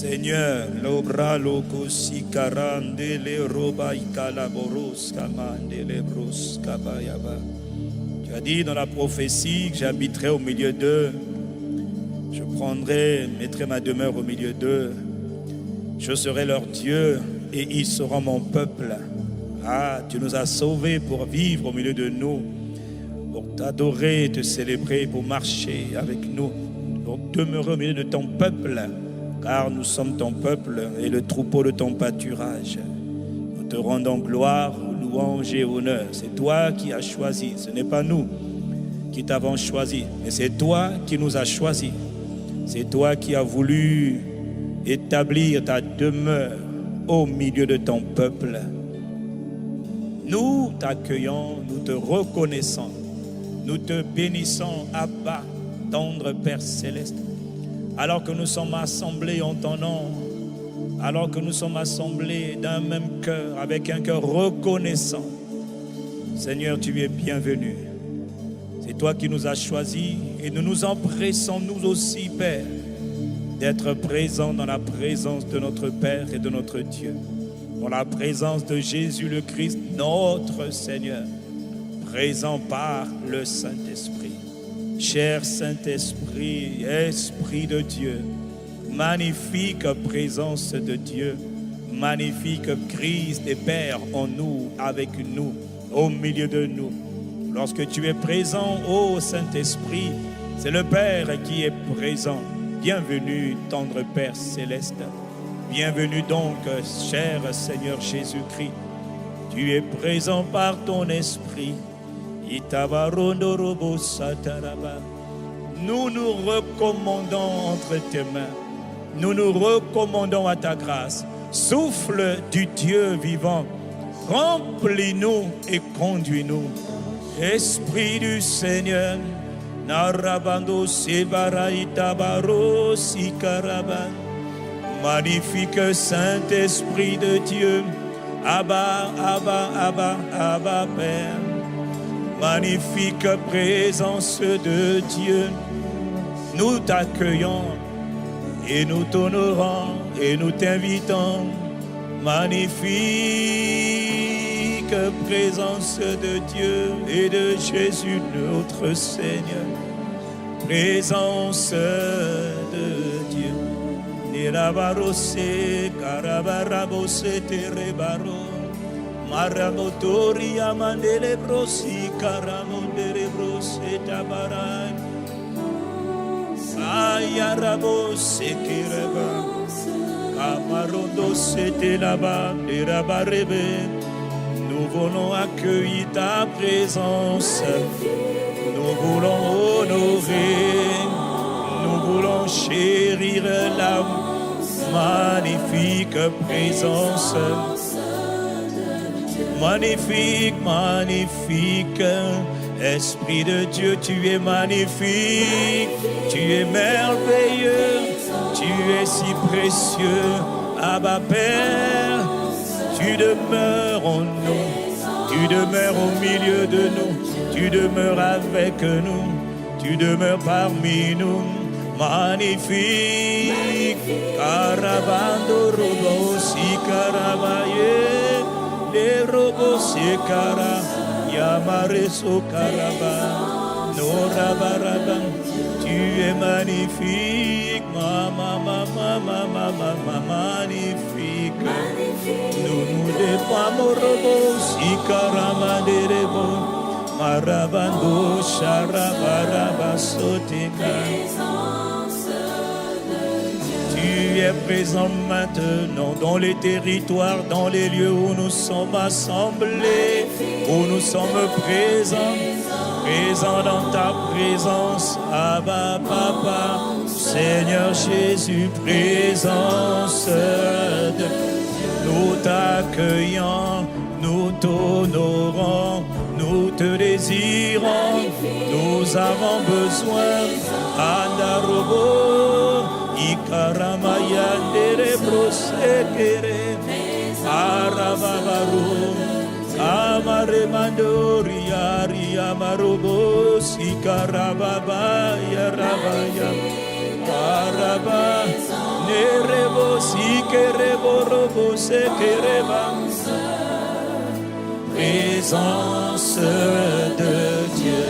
Seigneur, l'obra loco si carande le roba ikalaboros kamande le bros kabayaba. Tu as dit dans la prophétie que j'habiterai au milieu d'eux. Je mettrai ma demeure au milieu d'eux. Je serai leur Dieu et ils seront mon peuple. Ah, tu nous as sauvés pour vivre au milieu de nous, pour t'adorer, te célébrer, pour marcher avec nous, pour demeurer au milieu de ton peuple, car nous sommes ton peuple et le troupeau de ton pâturage. Nous te rendons gloire, louange et honneur. C'est toi qui as choisi, ce n'est pas nous qui t'avons choisi, mais c'est toi qui nous as choisis. C'est toi qui as voulu établir ta demeure au milieu de ton peuple. Nous t'accueillons, nous te reconnaissons, nous te bénissons, Abba, tendre Père céleste. Alors que nous sommes assemblés en ton nom, alors que nous sommes assemblés d'un même cœur, avec un cœur reconnaissant, Seigneur, tu es bienvenu. C'est toi qui nous as choisis et nous nous empressons, nous aussi, Père, d'être présents dans la présence de notre Père et de notre Dieu, dans la présence de Jésus le Christ, notre Seigneur, présent par le Saint-Esprit. Cher Saint-Esprit, Esprit de Dieu, magnifique présence de Dieu, magnifique Christ et Père en nous, avec nous, au milieu de nous. Lorsque tu es présent, ô Saint-Esprit, c'est le Père qui est présent. Bienvenue, tendre Père céleste. Bienvenue donc, cher Seigneur Jésus-Christ. Tu es présent par ton esprit. Nous nous recommandons entre tes mains. Nous nous recommandons à ta grâce. Souffle du Dieu vivant, remplis-nous et conduis-nous. Esprit du Seigneur, Narabando Sebaraïta Baro Sikaraban. Magnifique Saint-Esprit de Dieu, Abba, Abba, Abba, Abba, Père. Magnifique présence de Dieu, nous t'accueillons et nous t'honorons et nous t'invitons. Magnifique présence de Dieu et de Jésus notre Seigneur. Présence de Dieu. Nirabarose, Karabarabose, Terebaro, Maramotori, Amandele Brosi, Karamondere Brose, Tabaran, Ayarabose, Kireba, Amarondo, c'était là-bas, Nirabarebe. Nous voulons accueillir ta présence. Nous voulons honorer. Nous voulons chérir la magnifique présence. Magnifique, magnifique. Esprit de Dieu, tu es magnifique. Tu es merveilleux. Tu es si précieux. Abba Père, tu demeures en nous. Tu demeures au milieu de nous. Tu demeures avec nous. Tu demeures parmi nous. Magnifique, Carabando Robo si Carabaye, les robots si Cara, Yamare so Caraba, Norabaraba, tu es magnifique, Mama, magnifique. Nous nous déploions Robo si Caramanderebo, Marabando Charabaraba Soteka. Tu es présent maintenant dans les territoires, dans les lieux où nous sommes assemblés, où nous sommes présents, présents dans ta présence, Abba Papa, Seigneur Jésus, présence de nous t'accueillons, nous t'honorons, nous te désirons, nous avons besoin, Andarobo. Ikaramaya dere brosekere Arababaru Amare mandori Ari amarobo Sikarababa Yarabaya Araba Présence de Dieu.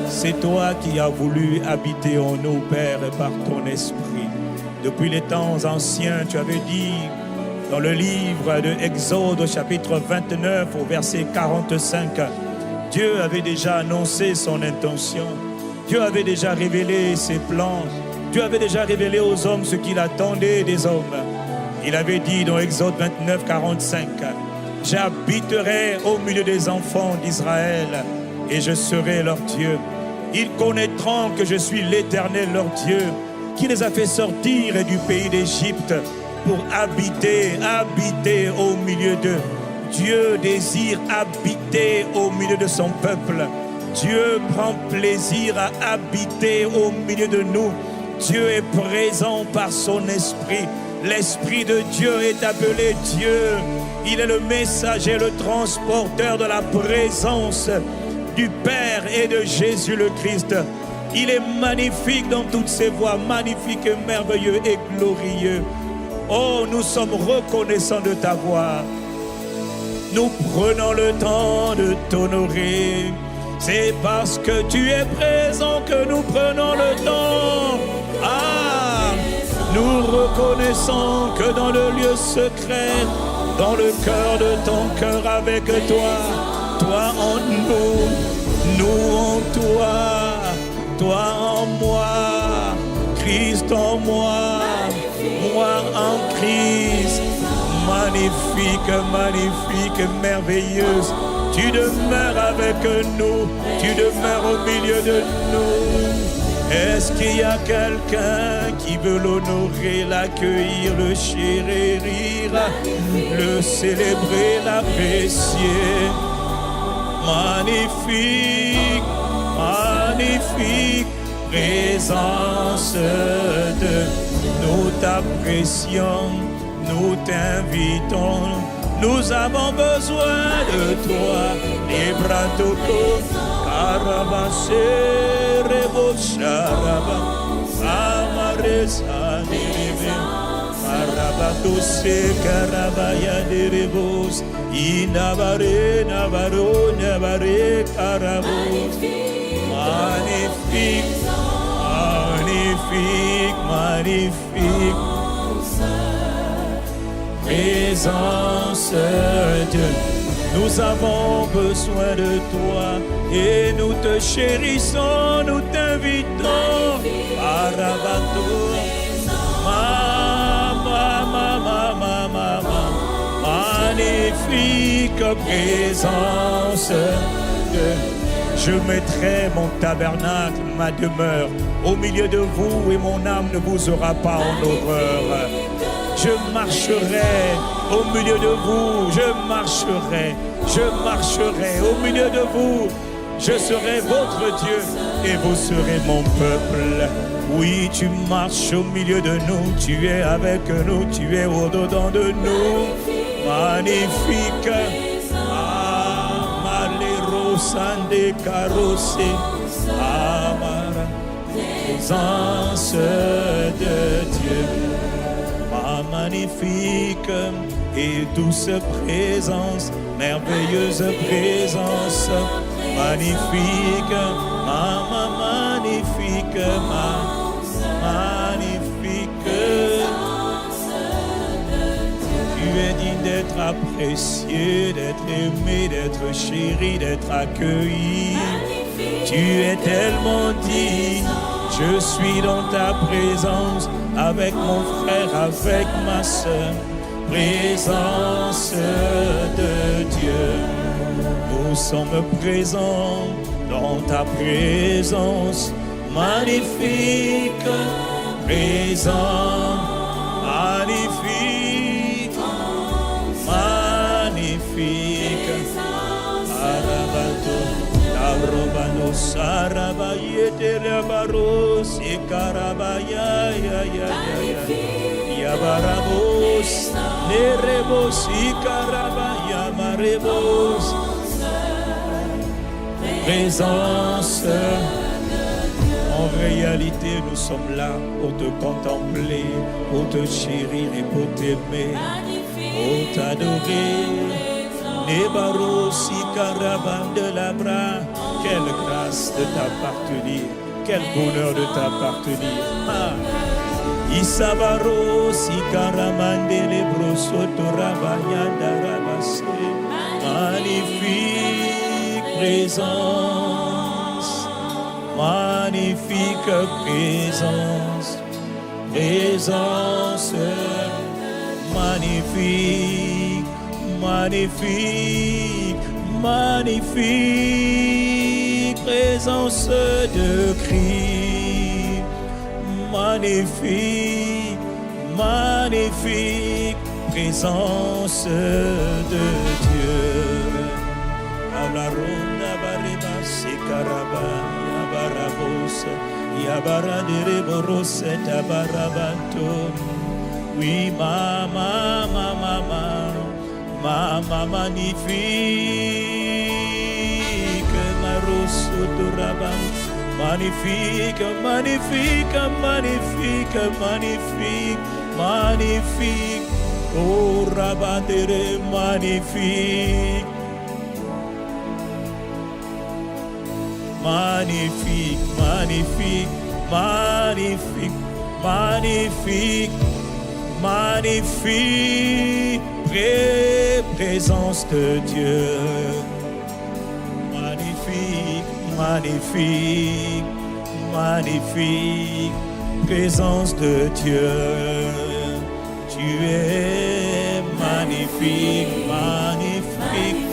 C'est toi qui as voulu habiter en nous, Père, par ton esprit. Depuis les temps anciens, tu avais dit dans le livre de Exode, chapitre 29, au verset 45, Dieu avait déjà annoncé son intention. Dieu avait déjà révélé ses plans. Dieu avait déjà révélé aux hommes ce qu'il attendait des hommes. Il avait dit dans Exode 29, 45, « J'habiterai au milieu des enfants d'Israël et je serai leur Dieu. Ils connaîtront que je suis l'Éternel leur Dieu, qui les a fait sortir du pays d'Égypte pour habiter au milieu d'eux. » Dieu désire habiter au milieu de son peuple. Dieu prend plaisir à habiter au milieu de nous. Dieu est présent par son esprit. L'Esprit de Dieu est appelé Dieu. Il est le messager, le transporteur de la présence du Père et de Jésus le Christ. Il est magnifique dans toutes ses voies, magnifique et merveilleux et glorieux. Oh, nous sommes reconnaissants de ta voix. Nous prenons le temps de t'honorer. C'est parce que tu es présent que nous prenons le temps. Nous reconnaissons que dans le lieu secret, dans le cœur de ton cœur avec toi, toi en nous, nous en toi, toi en moi, Christ en moi, moi en Christ. Magnifique, magnifique, merveilleuse. Tu demeures avec nous, tu demeures au milieu de nous. Est-ce qu'il y a quelqu'un qui veut l'honorer, l'accueillir, le chérir, le célébrer, l'apprécier? Magnifique, magnifique présence de nous t'apprécions, nous t'invitons. Nous avons besoin de toi. Libratoko, Karabase, Rebosharaba, Amaresa, Niribe, Arabatose, Karabaya, Nirebos, Inabare, Navaro, Navare, Karabos. Magnifique, magnifique, magnifique. Présence de Dieu, nous avons besoin de toi et nous te chérissons, nous t'invitons. Arabato, magnifique présence de Dieu. Je mettrai mon tabernacle, ma demeure, au milieu de vous et mon âme ne vous aura pas en horreur. Je marcherai au milieu de vous, je marcherai au milieu de vous. Je serai votre Dieu et vous serez mon peuple. Oui, tu marches au milieu de nous, tu es avec nous, tu es au-dedans de nous. Magnifique. Malero sande carrossé. Amara. Présence de Dieu. Magnifique et douce présence, merveilleuse présence, magnifique, magnifique, magnifique. Tu es digne d'être apprécié, d'être aimé, d'être chéri, d'être accueilli. Tu es tellement digne. Je suis dans ta présence avec mon frère, avec ma soeur. Présence de Dieu. Nous sommes présents dans ta présence. Magnifique présence. Magnifique. Magnifique. Arabato. Arobano Sarabayete Rabaros Ikarabaya Yabarabos Nerebos Ikarabaya Marebos. Présence, on réalité, nous sommes là pour te contempler, pour te chérir et pour t'aimer, pour t'adorer. Nebaro si caravan de la bras, quelle grâce de t'appartenir, quel bonheur de t'appartenir. Isabaro si caramande le brosoto rabayanda rabase. Magnifique présence, magnifique présence, présence magnifique, magnifique, magnifique, présence de Christ, magnifique, magnifique, présence de Dieu. Alarona bareba sekaraba yabarabos yabaradere boros tabarabanto. Oui, mama, mama, mama magnifique, marosotoraban, magnifique, magnifique, magnifique, magnifique, magnifique. Oh, rabatere, magnifique, magnifique, magnifique, magnifique, magnifique, magnifique, présence de Dieu. Magnifique, magnifique, magnifique, présence de Dieu. Tu es magnifique, magnifique,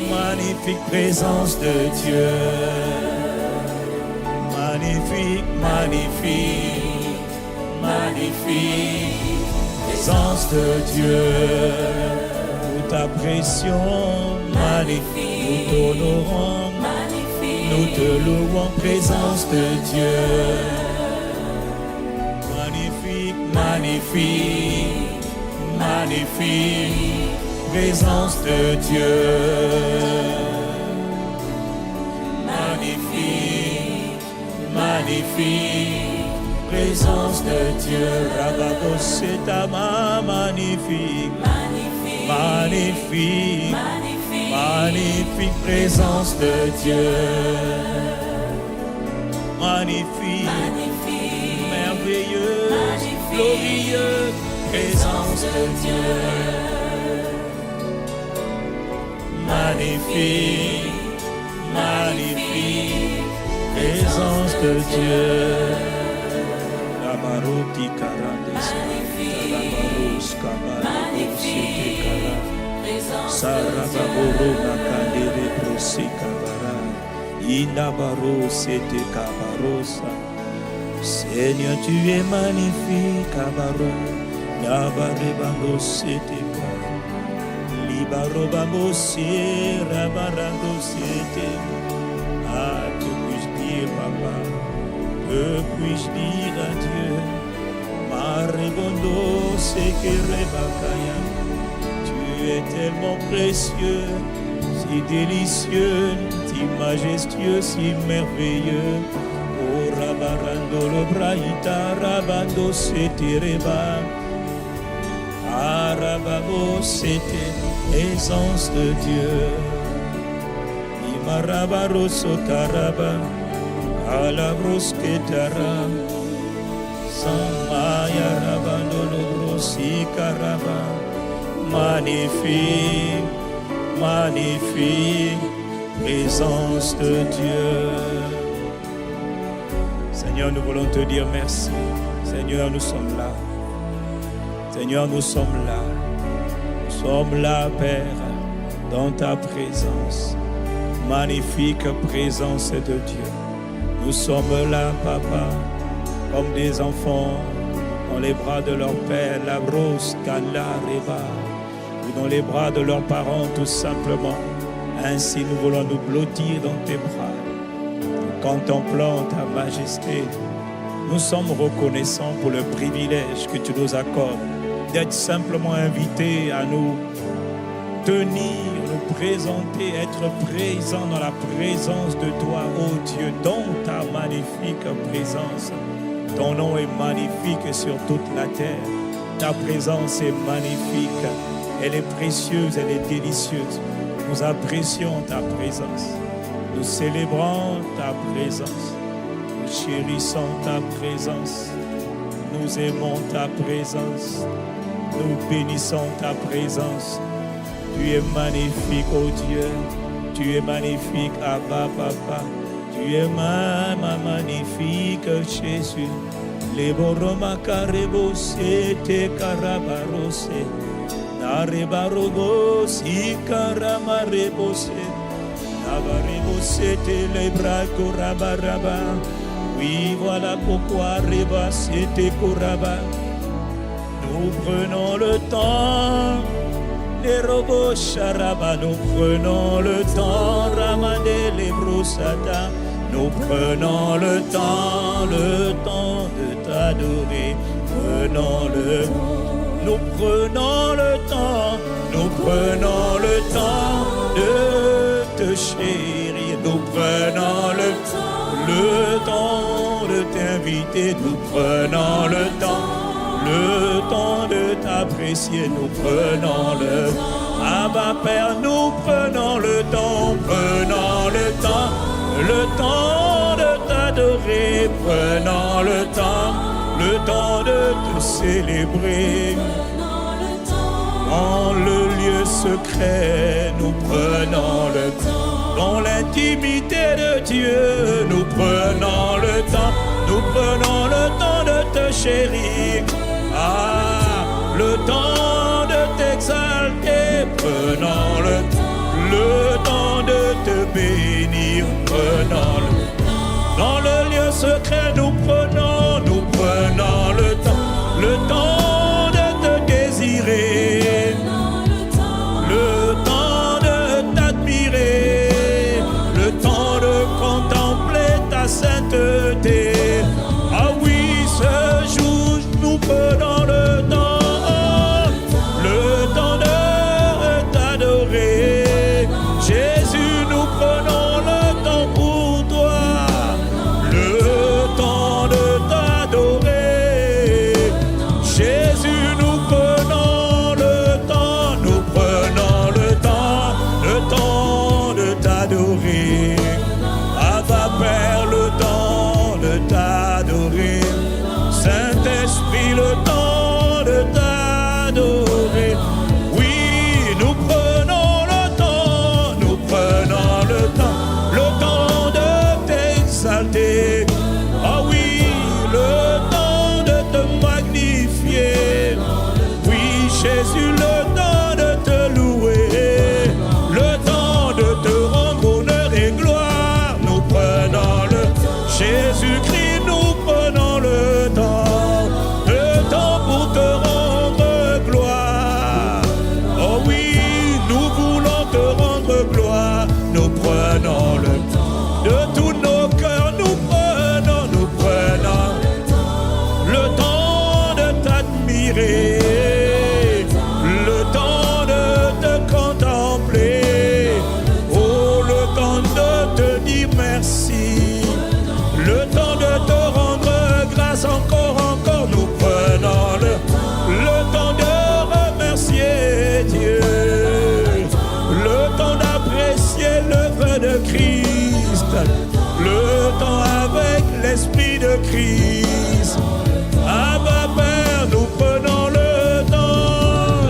magnifique, présence de Dieu. Magnifique, magnifique, magnifique, présence de Dieu. Nous t'apprécions, magnifique, nous t'honorons, nous te louons, présence de Dieu. Magnifique, magnifique, magnifique, présence de Dieu. Magnifique, magnifique, présence de Dieu. Rababossetama, magnifique, magnifique, magnifique, présence de Dieu. Magnifique, merveilleux, glorieux, présence de Dieu. Magnifique, magnifique, présence de Dieu. La maroti carades, la maros cabaros, Sarababoro nakandere prosi kabara, inabaro sete kabarosa. Seigneur, tu es magnifique, kabaro, nabarebando sete ka, libarobamo si rabarando sete. Ah, que puis-je dire, papa? Que puis-je dire à Dieu? Marebondo sekerebakaya. Tu es tellement précieux, si délicieux, si majestueux, si merveilleux. Oh, rabarando le braïta, rabando setereba. Arababo, c'était l'essence de Dieu. Imarabaroso karaba, alabros ketara. Samaya rabando le brosi karaba. Magnifique, magnifique, présence de Dieu. Seigneur, nous voulons te dire merci. Seigneur, nous sommes là. Seigneur, nous sommes là. Nous sommes là, Père, dans ta présence. Magnifique présence de Dieu. Nous sommes là, Papa, comme des enfants dans les bras de leur Père, la brosse, Kala, Reba, ou dans les bras de leurs parents, tout simplement. Ainsi, nous voulons nous blottir dans tes bras. Contemplant ta majesté, nous sommes reconnaissants pour le privilège que tu nous accordes d'être simplement invités à nous tenir présenter, être présent dans la présence de toi, ô Dieu, dans ta magnifique présence. Ton nom est magnifique sur toute la terre. Ta présence est magnifique. Elle est précieuse, elle est délicieuse. Nous apprécions ta présence. Nous célébrons ta présence. Nous chérissons ta présence. Nous aimons ta présence. Nous bénissons ta présence. Tu es magnifique, ô Dieu. Tu es magnifique, Abba, Papa. Tu es magnifique, Jésus. Les boroma caribos et te carabaros. Narebarogos y caramarebos. Nabarebos et les bras corabaraba. Oui, voilà pourquoi Reba c'était Koraba. Nous prenons le temps, les robots charaba. Nous prenons le temps, ramader les brossata. Nous prenons le temps de t'adorer. Nous prenons le temps de te chérir. Nous prenons le temps de t'inviter. Nous prenons le temps de t'apprécier. Nous prenons le Abba Père, nous prenons le temps de t'adorer, prenons le temps de te célébrer. Dans le lieu secret, nous prenons le temps. Dans l'intimité de Dieu, nous prenons le temps de te chérir. Ah, le temps de t'exalter, prenons le temps de te bénir, prenons dans le lieu secret, nous prenons le temps de te désirer, le temps de t'admirer, le temps de contempler ta sainteté. Ah oui, ce jour, nous prenons le temps de t'adorer. Jésus, nous prenons le temps pour toi, le temps de t'adorer. Jésus, nous prenons le temps de t'adorer. Abba Père, le temps de t'adorer. Saint-Esprit, le temps de t'adorer. Oui, nous prenons le temps de t'exalter. Ah oui, le temps de te magnifier. Oui, Jésus, le temps de te louer. Le temps de te rendre honneur et gloire. Nous prenons Jésus-Christ, nous prenons le temps pour te rendre gloire. Oh oui, nous voulons te rendre gloire. Nous prenons le temps de tous nos cœurs. Nous prenons le temps de t'admirer, le temps de te contempler. Oh, le temps de te dire merci, le temps de te rendre grâce encore. Nous prenons le temps de remercier Dieu, le temps d'apprécier l'œuvre de Christ, le temps avec l'Esprit de Christ. Abba Père, nous prenons le temps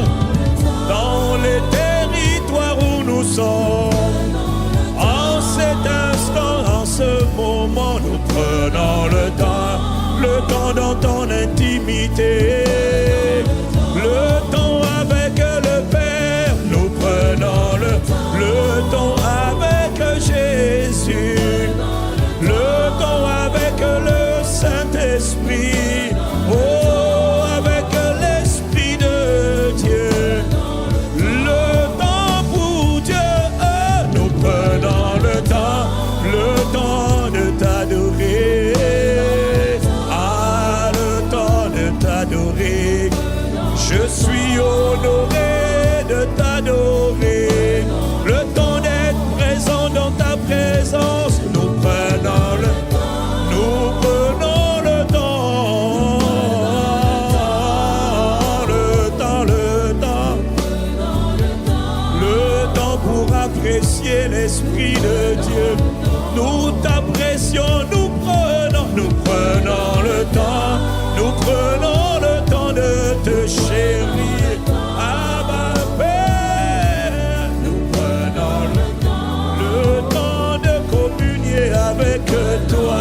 dans les territoires où nous sommes. En cet instant, en ce moment, nous prenons le temps dans ton intimité, le temps avec le Père. Nous prenons le temps avec Jésus, le temps avec le Saint-Esprit. apprécier l'Esprit de Dieu. Nous t'apprécions, nous prenons le temps, nous prenons le temps de te chérir. Abba Père, nous prenons le temps de communier avec toi,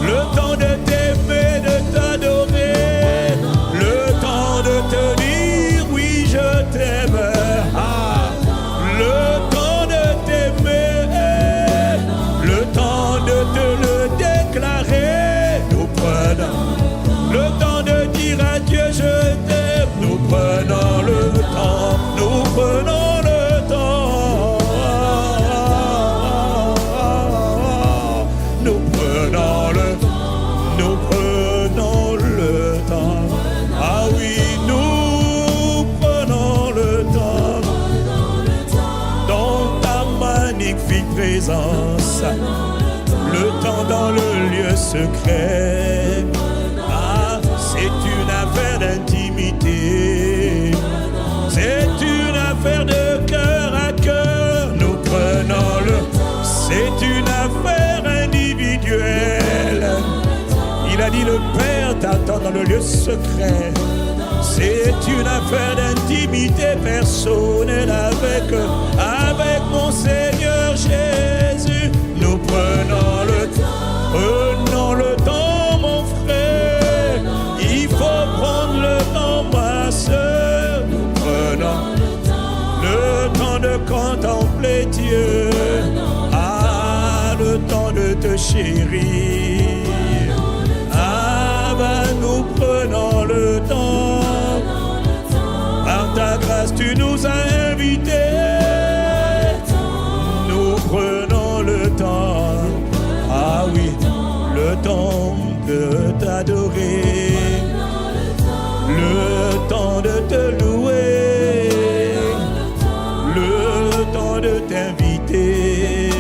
le temps de t'aimer, de t'adorer, le temps de te dire oui je t'aime. Le temps de t'aimer, le temps de te le déclarer. Nous prenons le temps de dire à Dieu je t'aime. Nous prenons le temps, nous prenons le temps. Nous prenons le temps. Ah oui, nous prenons le temps. Dans ta magnifique présence, le temps dans le lieu secret. Ah, c'est une affaire d'intimité. C'est une affaire de cœur à cœur. Nous prenons c'est une affaire individuelle. Il a dit le Père t'attend dans le lieu secret. C'est une affaire d'intimité personnelle avec mon Seigneur Jésus. Nous prenons le temps, mon frère. Il faut prendre le temps, ma soeur. Nous prenons le temps de contempler Dieu. Ah, le temps de te chérir. Ah, bah, nous prenons le temps. Par ta grâce, tu nous as invités. Nous prenons le temps. Ah oui, le temps de t'adorer. Le temps de te louer. Le temps de t'inviter.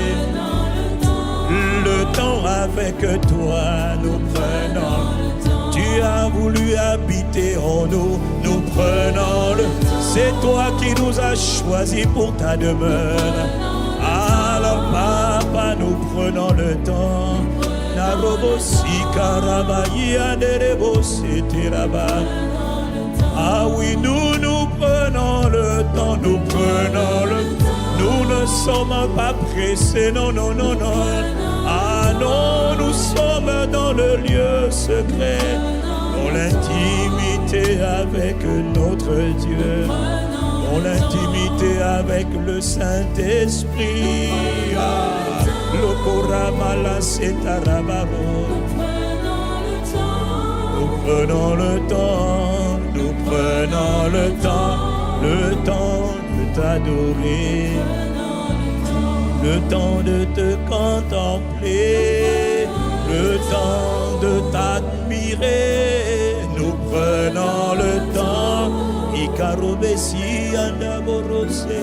Le temps avec toi, nous prenons. Tu as voulu habiter en nous, nous prenons c'est toi qui nous as choisis pour ta demeure. Alors papa, nous prenons le temps. Ah oui, nous prenons le temps, nous prenons le temps. Nous ne sommes pas pressés, non. Ah non, nous sommes dans le lieu secret, dans l'intimité avec notre Dieu, dans l'intimité avec le Saint-Esprit. Ah, le Koramala Setarabaro. Nous prenons le temps, nous prenons le temps de t'adorer. Le temps de te contempler, le temps de t'admirer. Nous prenons le temps. Ikarobesi andaborose,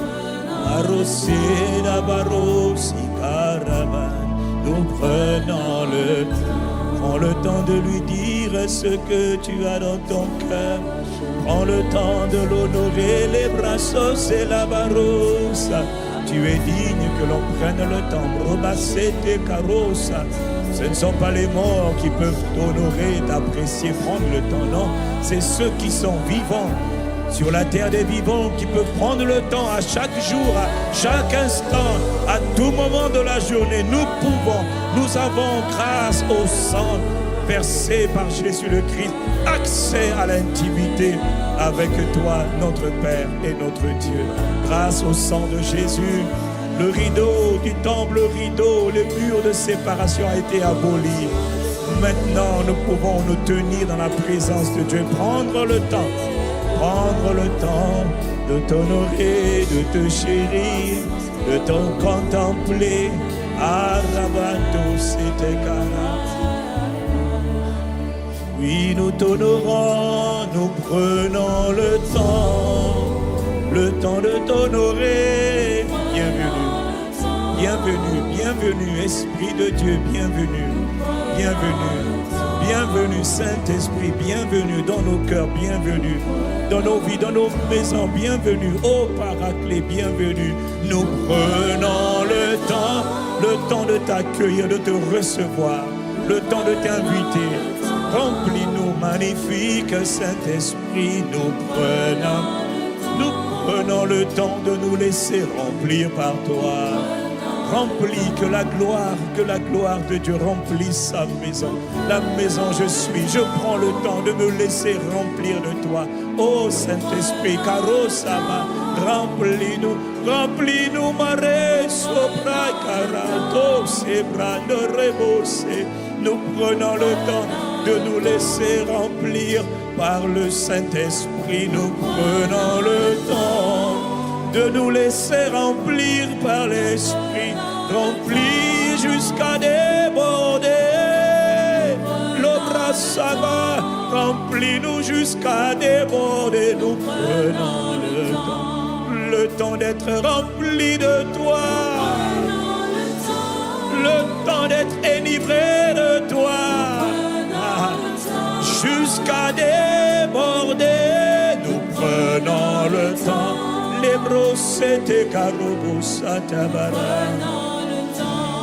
arose dabarosi karaman. Nous prenons le temps. Prends le temps de lui dire ce que tu as dans ton cœur. Prends le temps de l'honorer, les brazos et la barossa. Tu es digne que l'on prenne le temps. Robasser tes carrosses. Ce ne sont pas les morts qui peuvent t'honorer, t'apprécier, prendre le temps. Non, c'est ceux qui sont vivants sur la terre des vivants qui peuvent prendre le temps à chaque jour, à chaque instant, à tout moment de la journée. Nous avons grâce au sang versé par Jésus le Christ, accès à l'intimité avec toi, notre Père et notre Dieu. Grâce au sang de Jésus, le rideau du temple, le rideau, les murs de séparation a été aboli. Maintenant, nous pouvons nous tenir dans la présence de Dieu, prendre le temps de t'honorer, de te chérir, de te contempler. Arabato Setekara. Oui, nous t'honorons, nous prenons le temps de t'honorer. Bienvenue, Esprit de Dieu, bienvenue. bienvenue Saint-Esprit, bienvenue dans nos cœurs, bienvenue dans nos vies, dans nos maisons, bienvenue, ô Paraclet, bienvenue. Nous prenons le temps de t'accueillir, de te recevoir, le temps de t'inviter. Remplis-nous, magnifique Saint-Esprit, nous prenons le temps de nous laisser remplir par toi. Remplis, que la gloire de Dieu remplisse sa maison. La maison je suis, je prends le temps de me laisser remplir de toi. Ô Saint-Esprit, Karosama, remplis-nous, Mare, Sopra, Karato, Sebra, de Rebose. Nous prenons le temps de nous laisser remplir par le Saint-Esprit. Nous prenons le temps de nous laisser remplir par l'Esprit, remplir jusqu'à déborder. L'obra Sama, remplis-nous jusqu'à déborder. Nous prenons le temps d'être remplis de toi, le temps d'être enivré de toi, jusqu'à déborder. Nous prenons le temps.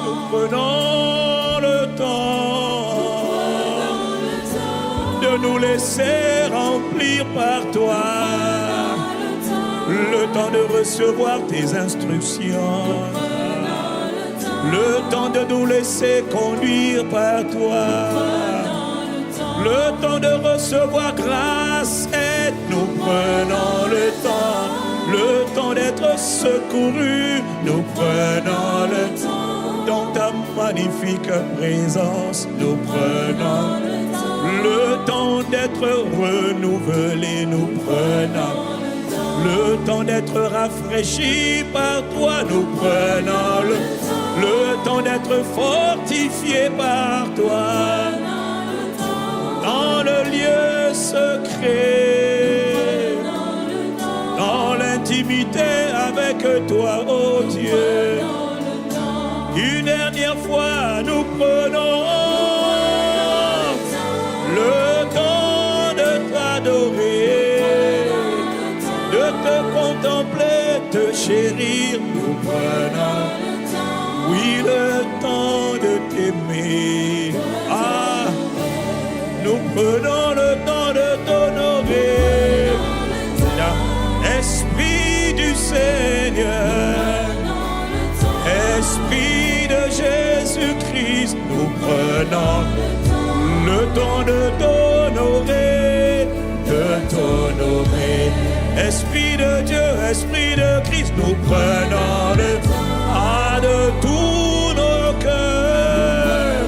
Nous prenons le temps de nous laisser remplir par toi, le temps de recevoir tes instructions, le temps de nous laisser conduire par toi, le temps de recevoir grâce, aide. Nous prenons le temps d'être secouru. Nous prenons le temps dans ta magnifique présence. Nous prenons le temps d'être renouvelé. Nous prenons le temps d'être rafraîchi par toi. Nous prenons le temps d'être fortifié par toi. Dans le lieu secret, dans l'intimité avec toi, oh Dieu. Une dernière fois, nous prenons le temps de t'adorer, de te contempler, te chérir. Nous prenons, oui, le temps de t'aimer. Ah, nous prenons le temps de t'honorer. Esprit du Seigneur, Esprit de Jésus-Christ, nous prenons le temps de t'honorer, Esprit de Dieu, Esprit de Christ, nous prenons le temps de tous nos cœurs,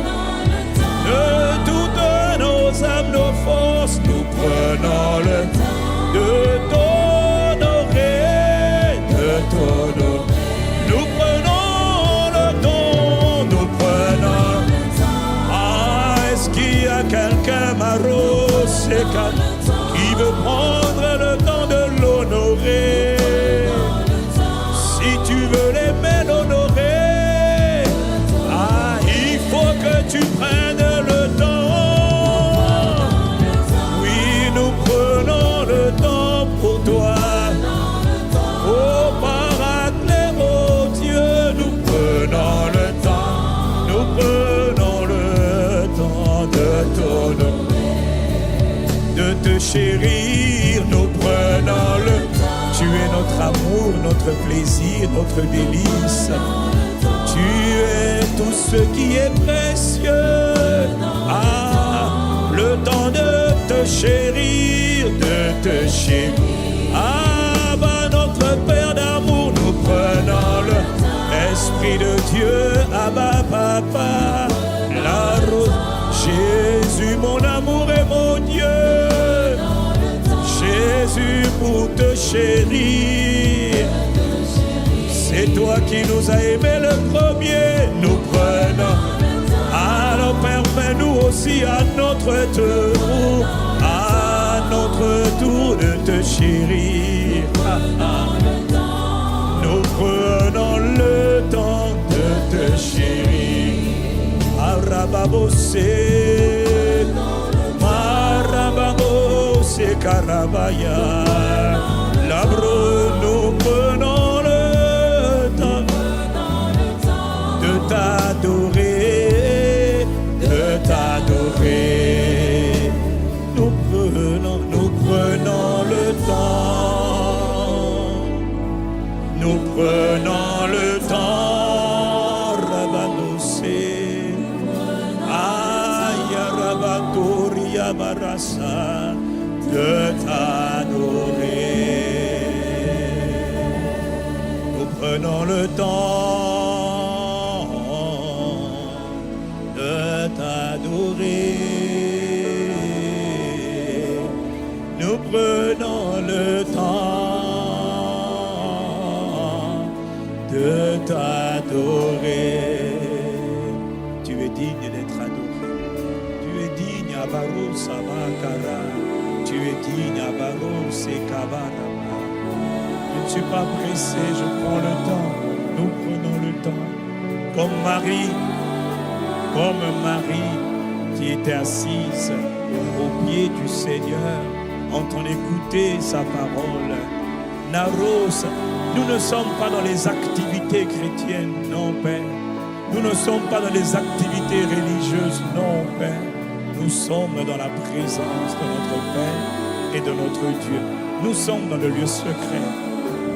de toutes nos âmes, nos forces, nous prenons le temps de nous prenons le temps, nous prenons. Ah, est-ce qu'il y a quelqu'un, Maro, qui veut prendre le temps de l'honorer? Si tu veux l'aimer, l'honorer, ah, il faut que tu prennes le temps. Oui, nous prenons le temps pour toi. Chérir, nous prenons le temps. Tu es notre amour, notre plaisir, notre délice. Tu es tout ce qui est précieux. Ah, le temps de te chérir, Ah, bah, notre Père d'amour, nous prenons le Esprit de Dieu, Abba, Papa, la rose. Jésus, mon amour et mon Dieu. Jésus, pour te chérir, c'est toi qui nous as aimés le premier. Nous prenons, alors permets-nous aussi à notre tour de te chérir. Nous prenons le temps de te chérir. Arababosé. Marabamo se Karabaya. Labro, nous prenons le temps de t'adorer, de t'adorer. Nous prenons le temps. Nous prenons le temps, Rabanosé. Aya Rabatoria Barasa, de t'adorer. Nous prenons le temps de t'adorer. Nous prenons le temps de t'adorer. Tu es digne d'être adoré. Tu es digne, Abarou Samakara. Tu es digne, Abarou Sekabarama. Je ne suis pas pressé, je prends le temps. Nous prenons le temps. Comme Marie qui était assise au pied du Seigneur en train d'écouter sa parole. Naros, nous ne sommes pas dans les activités chrétiennes, non Père. Nous ne sommes pas dans les activités religieuses, non Père. Nous sommes dans la présence de notre Père et de notre Dieu. Nous sommes dans le lieu secret.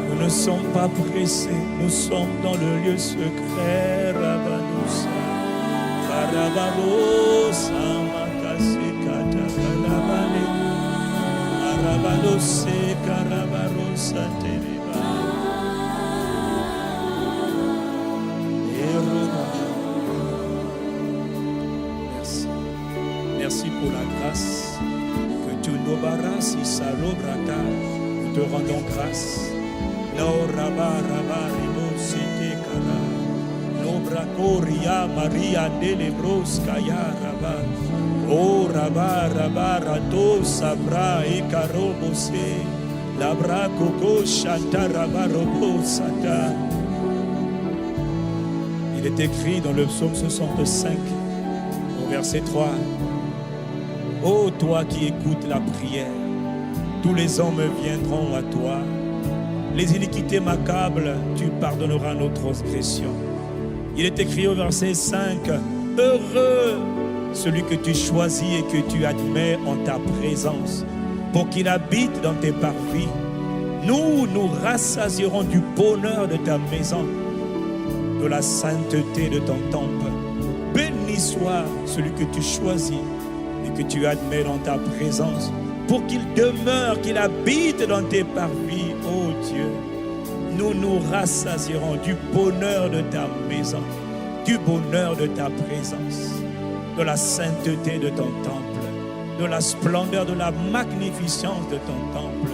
Nous ne sommes pas pressés. Nous sommes dans le lieu secret. Rabanousa, Karabarosa, Makasekata, Karabane, Arabanose, Karabarosa, Tereba. Merci. Merci pour la grâce que tu nous barras, Salobrata. Nous te rendons grâce. No Rabba, Rimosite Kara. No Bracoria, Maria Delebros, Kaya Rabba. Oh Rabba, Rato, Sabra, Ekarobose. Labra, Coco, Chanta, Rabba, Robo, Sata. Il est écrit dans le psaume 65, au verset 3. Ô toi qui écoutes la prière, tous les hommes viendront à toi. Les iniquités m'accablent, tu pardonneras nos transgressions. Il est écrit au verset 5, heureux celui que tu choisis et que tu admets en ta présence, pour qu'il habite dans tes parvis. Nous nous rassasierons du bonheur de ta maison, de la sainteté de ton temple. Béni soit celui que tu choisis et que tu admets dans ta présence, pour qu'il demeure, qu'il habite dans tes parvis, ô Dieu. Nous nous rassasierons du bonheur de ta maison, du bonheur de ta présence, de la sainteté de ton temple, de la splendeur, de la magnificence de ton temple.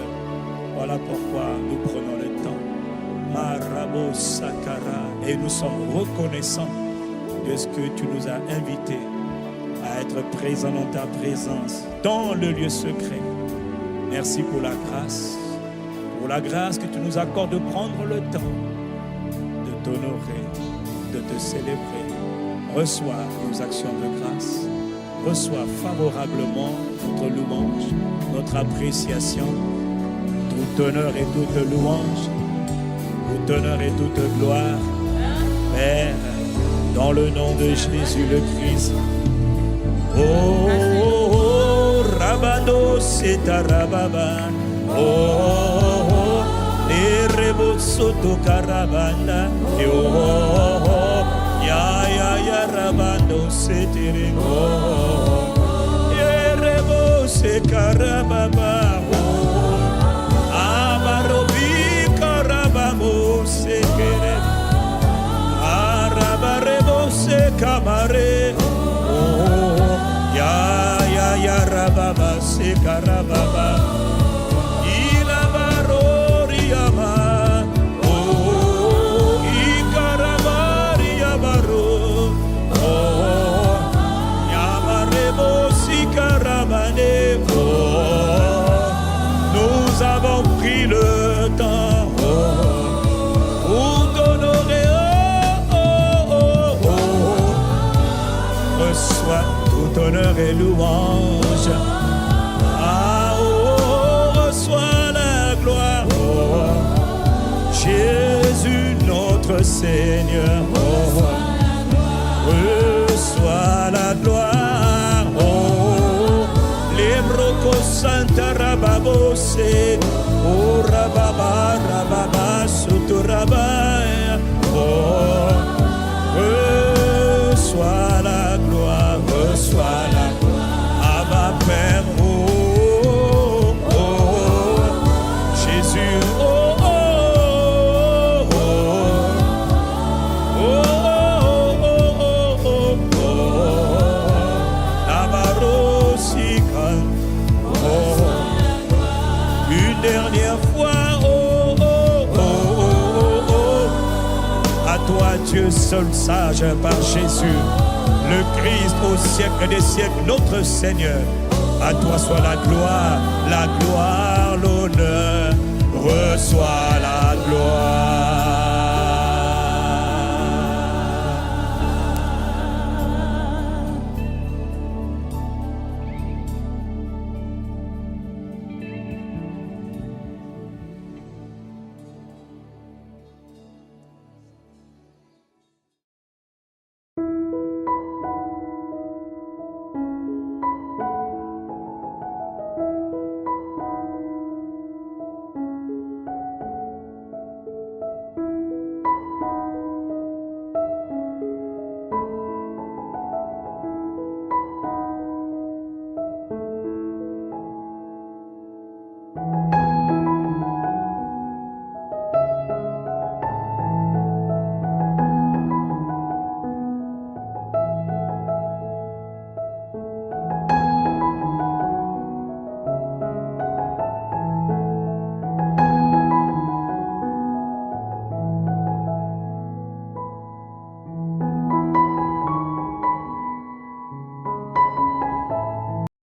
Voilà pourquoi nous prenons le temps. Marabo Sakara, et nous sommes reconnaissants de ce que tu nous as invités à être présents dans ta présence, dans le lieu secret. Merci pour la grâce que tu nous accordes de prendre le temps de t'honorer, de te célébrer. Reçois nos actions de grâce, reçois favorablement notre louange, notre appréciation, tout honneur et toute louange, tout honneur et toute gloire, Père, dans le nom de Jésus le Christ. Oh, oh, oh, Rabado, c'est ta Rababa. Oh, oh, oh, les rebos soto carabanda. Et oh, oh, oh, ya, Rabando, c'est terego. Les rebos, c'est carababa. Oh, Amarobi, carabamo, c'est kere. Arabarebo, c'est camare. Ya rababa se karababa ilabarori yama oh ikarabari yabaro oh yamarebo si karabane oh nous avons pris le temps pour t'honorer oh reçois toute honneur et louange. Ah, oh, reçois la gloire. Oh, Jésus notre Seigneur. Oh, reçois la gloire. Oh, les brocos santa rababose. Oh, rababa, rababa, sotoraba. Oh, reçois la gloire, reçois la gloire. Abba Père, oh, oh, oh. Jésus, oh, oh, oh, oh, oh, oh, oh, oh, oh. Nabarosikan, oh, une dernière fois, oh, oh, oh, oh, oh. À toi, Dieu seul sage par Jésus, le Christ au siècle des siècles, notre Seigneur. À toi soit la gloire, l'honneur. Reçois la gloire.